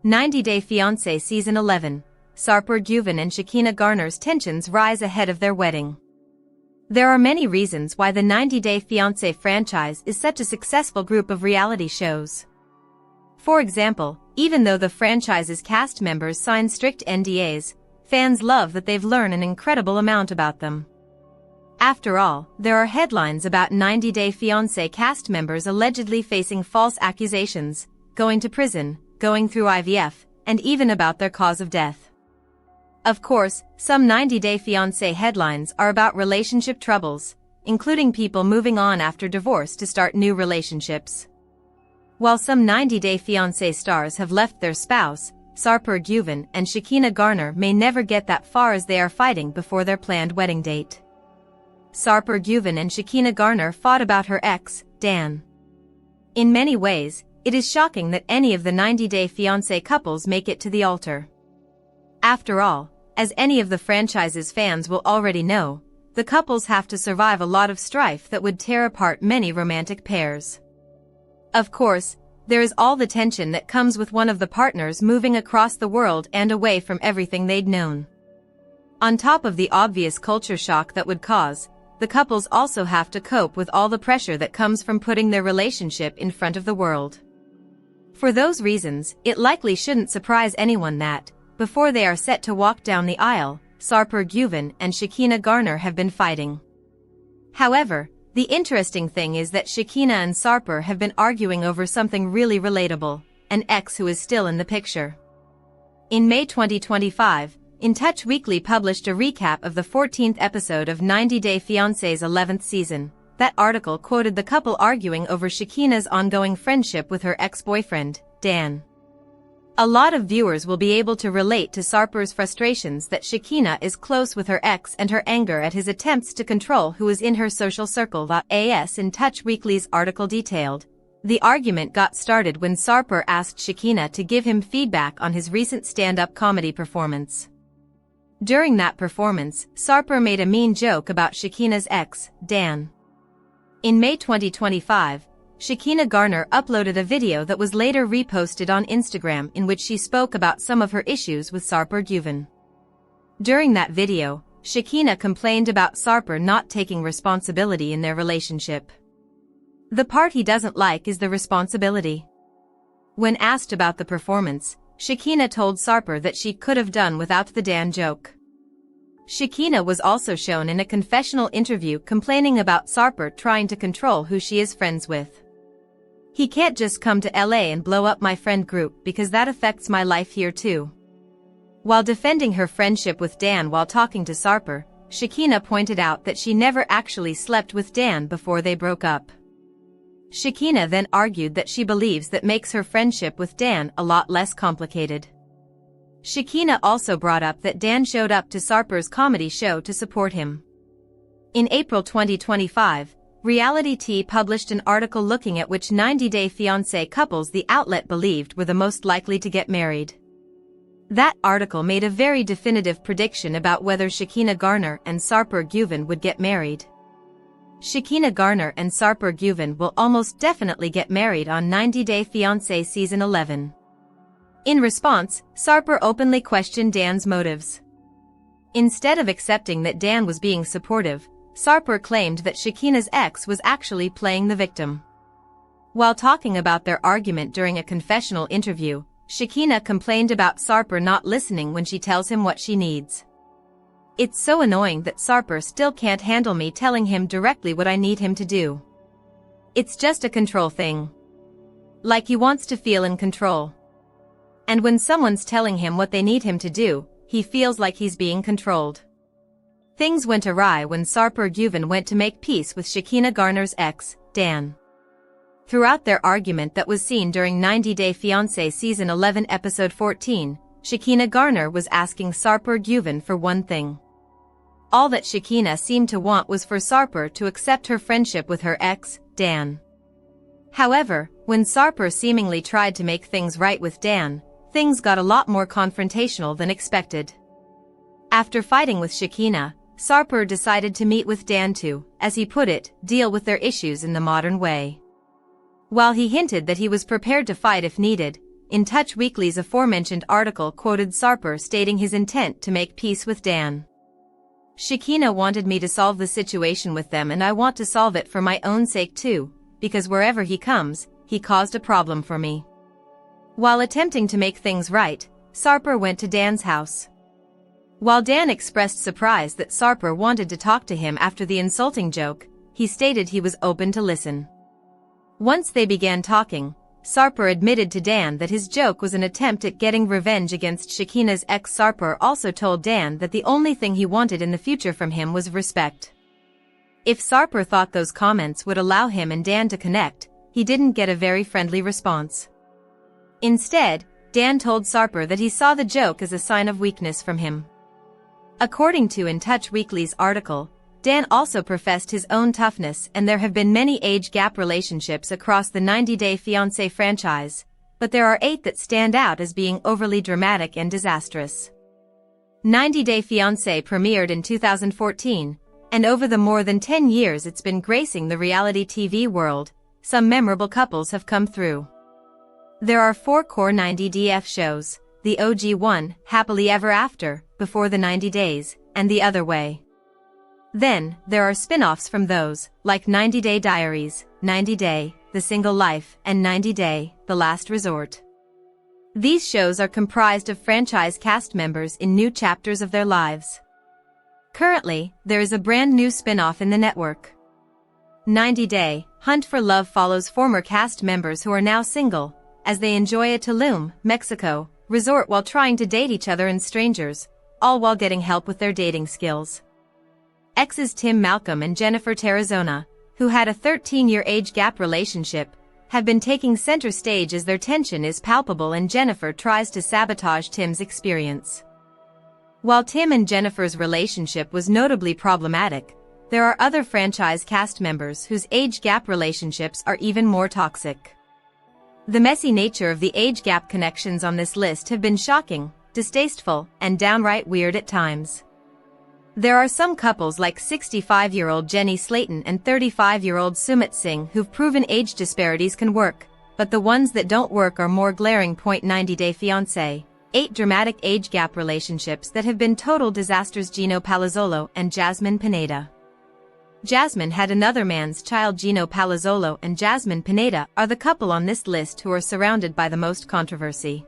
90 Day Fiancé Season 11, SARPER Güven and Shekina Garner's tensions rise ahead of their wedding. There are many reasons why the 90 Day Fiancé franchise is such a successful group of reality shows. For example, even though the franchise's cast members sign strict NDAs, fans love that they've learned an incredible amount about them. After all, there are headlines about 90 Day Fiancé cast members allegedly facing false accusations, going to prison, going through IVF, and even about their cause of death. Of course, some 90 Day Fiancé headlines are about relationship troubles, including people moving on after divorce to start new relationships. While some 90 Day Fiancé stars have left their spouse, SARPER Güven and Shekina Garner may never get that far as they are fighting before their planned wedding date. SARPER Güven and Shekina Garner fought about her ex, Dan. In many ways, it is shocking that any of the 90 Day Fiancé couples make it to the altar. After all, as any of the franchise's fans will already know, the couples have to survive a lot of strife that would tear apart many romantic pairs. Of course, there is all the tension that comes with one of the partners moving across the world and away from everything they'd known. On top of the obvious culture shock that would cause, the couples also have to cope with all the pressure that comes from putting their relationship in front of the world. For those reasons, it likely shouldn't surprise anyone that, before they are set to walk down the aisle, SARPER Güven and Shekina Garner have been fighting. However, the interesting thing is that Shekina and SARPER have been arguing over something really relatable, an ex who is still in the picture. In May 2025, In Touch Weekly published a recap of the 14th episode of 90 Day Fiancé's 11th season. That article quoted the couple arguing over Shekina's ongoing friendship with her ex-boyfriend, Dan. A lot of viewers will be able to relate to SARPER's frustrations that Shekina is close with her ex and her anger at his attempts to control who is in her social circle. As In Touch Weekly's article detailed, the argument got started when SARPER asked Shekina to give him feedback on his recent stand-up comedy performance. During that performance, SARPER made a mean joke about Shekina's ex, Dan. In May 2025, Shekina Garner uploaded a video that was later reposted on Instagram in which she spoke about some of her issues with SARPER Güven. During that video, Shekina complained about SARPER not taking responsibility in their relationship. The part he doesn't like is the responsibility. When asked about the performance, Shekina told SARPER that she could have done without the Dan joke. Shekina was also shown in a confessional interview complaining about SARPER trying to control who she is friends with. He can't just come to LA and blow up my friend group because that affects my life here too. While defending her friendship with Dan while talking to SARPER, Shekina pointed out that she never actually slept with Dan before they broke up. Shekina then argued that she believes that makes her friendship with Dan a lot less complicated. Shekina also brought up that Dan showed up to SARPER's comedy show to support him. In April 2025, Reality Tea published an article looking at which 90 Day Fiancé couples the outlet believed were the most likely to get married. That article made a very definitive prediction about whether Shekina Garner and SARPER Güven would get married. Shekina Garner and SARPER Güven will almost definitely get married on 90 Day Fiancé Season 11. In response, SARPER openly questioned Dan's motives. Instead of accepting that Dan was being supportive, SARPER claimed that Shekina's ex was actually playing the victim. While talking about their argument during a confessional interview, Shekina complained about SARPER not listening when she tells him what she needs. "It's so annoying that SARPER still can't handle me telling him directly what I need him to do. It's just a control thing. Like he wants to feel in control. And when someone's telling him what they need him to do, he feels like he's being controlled." Things went awry when SARPER Güven went to make peace with Shekina Garner's ex, Dan. Throughout their argument that was seen during 90 Day Fiancé Season 11 Episode 14, Shekina Garner was asking SARPER Güven for one thing. All that Shekina seemed to want was for SARPER to accept her friendship with her ex, Dan. However, when SARPER seemingly tried to make things right with Dan, things got a lot more confrontational than expected. After fighting with Shekina, SARPER decided to meet with Dan to, as he put it, deal with their issues in the modern way. While he hinted that he was prepared to fight if needed, In Touch Weekly's aforementioned article quoted Sarper stating his intent to make peace with Dan. Shekinah wanted me to solve the situation with them, and I want to solve it for my own sake too, because wherever he comes, he caused a problem for me. While attempting to make things right, Sarper went to Dan's house. While Dan expressed surprise that Sarper wanted to talk to him after the insulting joke, he stated he was open to listen. Once they began talking, Sarper admitted to Dan that his joke was an attempt at getting revenge against Shekinah's ex. Sarper also told Dan that the only thing he wanted in the future from him was respect. If Sarper thought those comments would allow him and Dan to connect, he didn't get a very friendly response. Instead, Dan told Sarper that he saw the joke as a sign of weakness from him. According to In Touch Weekly's article, Dan also professed his own toughness, and there have been many age gap relationships across the 90-Day Fiancé franchise, but there are 8 that stand out as being overly dramatic and disastrous. 90-Day Fiancé premiered in 2014, and over the more than 10 years it's been gracing the reality TV world, some memorable couples have come through. There are 4 core 90DF shows, the OG one, Happily Ever After, Before the 90 Days, and The Other Way. Then, there are spin-offs from those, like 90 Day Diaries, 90 Day, The Single Life, and 90 Day, The Last Resort. These shows are comprised of franchise cast members in new chapters of their lives. Currently, there is a brand new spin-off in the network. 90 Day, Hunt for Love follows former cast members who are now single, as they enjoy a Tulum, Mexico, resort while trying to date each other and strangers, all while getting help with their dating skills. Exes Tim Malcolm and Jennifer Tarazona, who had a 13-year age gap relationship, have been taking center stage as their tension is palpable and Jennifer tries to sabotage Tim's experience. While Tim and Jennifer's relationship was notably problematic, there are other franchise cast members whose age gap relationships are even more toxic. The messy nature of the age gap connections on this list have been shocking, distasteful, and downright weird at times. There are some couples like 65-year-old Jenny Slayton and 35-year-old Sumit Singh who've proven age disparities can work, but the ones that don't work are more glaring. 90 Day Fiancé, 8 dramatic age gap relationships that have been total disasters. Gino Palazzolo and Jasmine Pineda. Jasmine had another man's child. Gino Palazzolo and Jasmine Pineda are the couple on this list who are surrounded by the most controversy.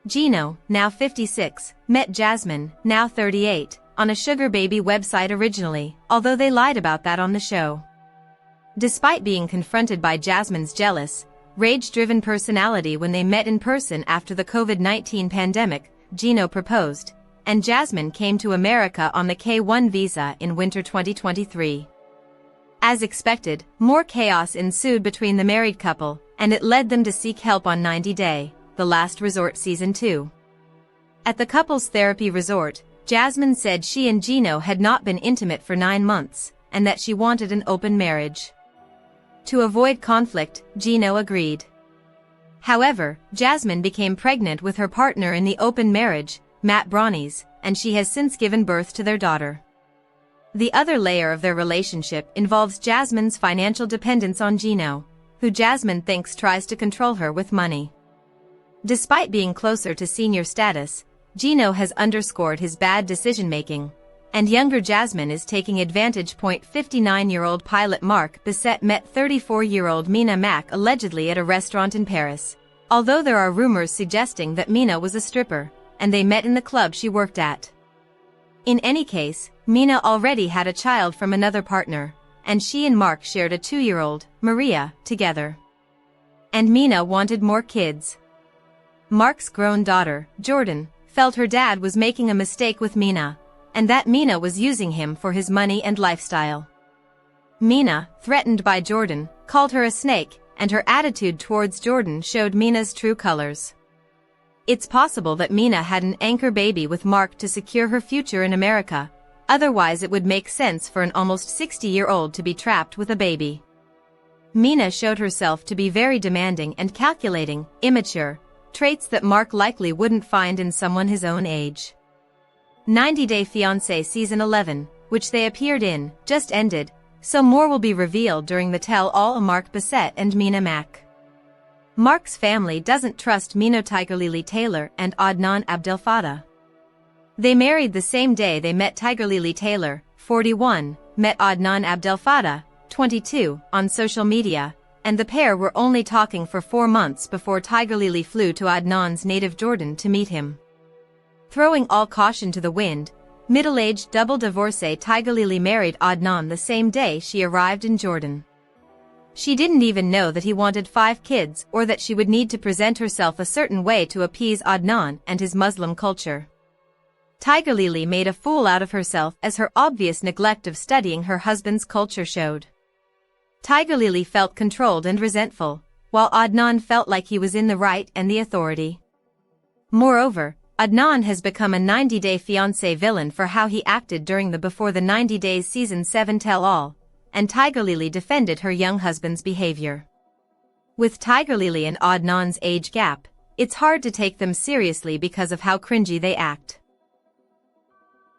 Gino, now 56, met Jasmine, now 38, on a sugar baby website originally, although they lied about that on the show. Despite being confronted by Jasmine's jealous, rage-driven personality when they met in person after the COVID-19 pandemic, Gino proposed, and Jasmine came to America on the K-1 visa in winter 2023. As expected, more chaos ensued between the married couple, and it led them to seek help on 90 Day, The Last Resort Season 2. At the couple's therapy resort, Jasmine said she and Gino had not been intimate for 9 months, and that she wanted an open marriage. To avoid conflict, Gino agreed. However, Jasmine became pregnant with her partner in the open marriage, Matt Brownies, and she has since given birth to their daughter. The other layer of their relationship involves Jasmine's financial dependence on Gino, who Jasmine thinks tries to control her with money. Despite being closer to senior status, Gino has underscored his bad decision-making, and younger Jasmine is taking advantage. 59-year-old pilot Mark Bissett met 34-year-old Mina Mack allegedly at a restaurant in Paris, although there are rumors suggesting that Mina was a stripper, and they met in the club she worked at. In any case, Mina already had a child from another partner, and she and Mark shared a 2-year-old, Maria, together. And Mina wanted more kids. Mark's grown daughter, Jordan, felt her dad was making a mistake with Mina, and that Mina was using him for his money and lifestyle. Mina, threatened by Jordan, called her a snake, and her attitude towards Jordan showed Mina's true colors. It's possible that Mina had an anchor baby with Mark to secure her future in America, otherwise it would make sense for an almost 60-year-old to be trapped with a baby. Mina showed herself to be very demanding and calculating, immature, traits that Mark likely wouldn't find in someone his own age. 90 Day Fiancé Season 11, which they appeared in, just ended, so more will be revealed during the tell-all. Mark Bissett and Mina Mack. Mark's family doesn't trust Mina Tigerlily Taylor and Adnan Abdelfattah. They married the same day they met. Tigerlily Taylor, 41, met Adnan Abdelfattah, 22, on social media, and the pair were only talking for 4 months before Tigerlily flew to Adnan's native Jordan to meet him. Throwing all caution to the wind, middle-aged double divorcee Tigerlily married Adnan the same day she arrived in Jordan. She didn't even know that he wanted 5 kids or that she would need to present herself a certain way to appease Adnan and his Muslim culture. Tigerlily made a fool out of herself as her obvious neglect of studying her husband's culture showed. Tigerlily felt controlled and resentful, while Adnan felt like he was in the right and the authority. Moreover, Adnan has become a 90-day fiancé villain for how he acted during the Before the 90 Days Season 7 tell-all, and Tigerlily defended her young husband's behavior. With Tigerlily and Adnan's age gap, it's hard to take them seriously because of how cringy they act.